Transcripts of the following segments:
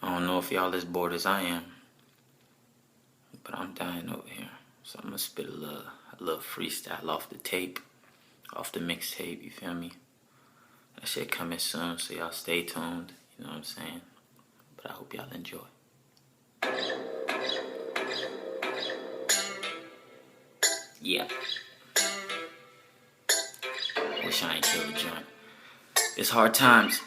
I don't know if y'all as bored as I am, but I'm dying over here. So I'm gonna spit a little freestyle off the tape, off the mixtape, you feel me? That shit coming soon, so y'all stay tuned, you know what I'm saying? But I hope y'all enjoy. Yeah. Wish I ain't killed the joint. It's hard times.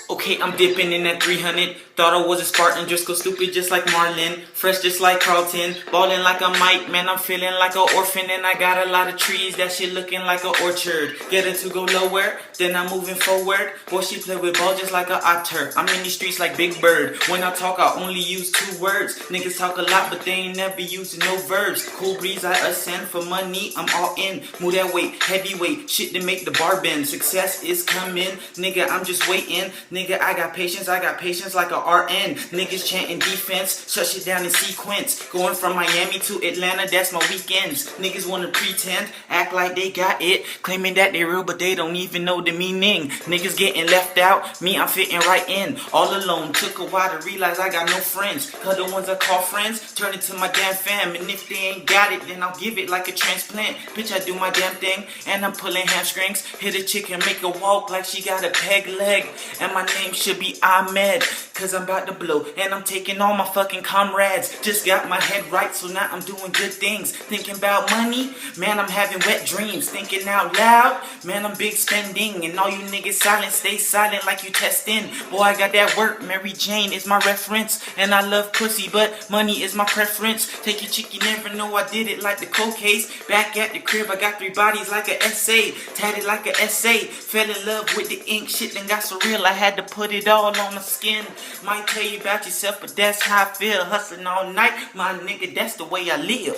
Okay, I'm dipping in that 300. Thought I was a Spartan, just go stupid just like Marlin. Fresh just like Carlton, ballin' like a Mike. Man, I'm feeling like an orphan and I got a lot of trees. That shit looking like an orchard. Getting to go lower, then I'm moving forward. Boy, she play with ball just like an otter. I'm in these streets like Big Bird. When I talk, I only use 2 words. Niggas talk a lot, but they ain't never using no verbs. Cool breeze, I ascend for money. I'm all in. Move that weight, heavyweight. Shit to make the bar bend. Success is coming. Nigga, I'm just waiting. Nigga, I got patience like a RN. Niggas chanting defense, shut shit down in sequence. Going from Miami to Atlanta, that's my weekends. Niggas wanna pretend, act like they got it. Claiming that they real, but they don't even know the meaning. Niggas getting left out, me, I'm fitting right in. All alone, took a while to realize I got no friends. Cause the ones I call friends, turn into my damn fam. And if they ain't got it, then I'll give it like a transplant. Bitch, I do my damn thing, and I'm pulling hamstrings. Hit a chick and make her walk like she got a peg leg. And my name should be Ahmed, cause I'm about to blow and I'm taking all my fucking comrades. Just got my head right, so now I'm doing good things. Thinking about money, man, I'm having wet dreams. Thinking out loud, man, I'm big spending. And all you niggas silent, stay silent like you testing. Boy, I got that work, Mary Jane is my reference. And I love pussy, but money is my preference. Take your chick, you never know I did it like the cold case. Back at the crib, I got 3 bodies like an essay. Tatted like an essay, fell in love with the ink, shit then got so real I had to put it all on my skin. Might tell you about yourself, but that's how I feel. Hustling all night, my nigga, that's the way I live.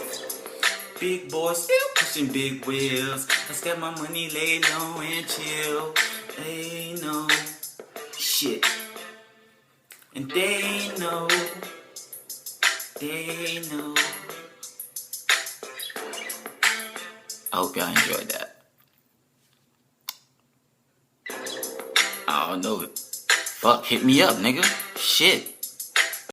Big boy still pushing big wheels. I got my money lay low and chill. They know shit, and they know. I hope y'all enjoyed that. I don't know. Fuck, hit me up, nigga. Shit.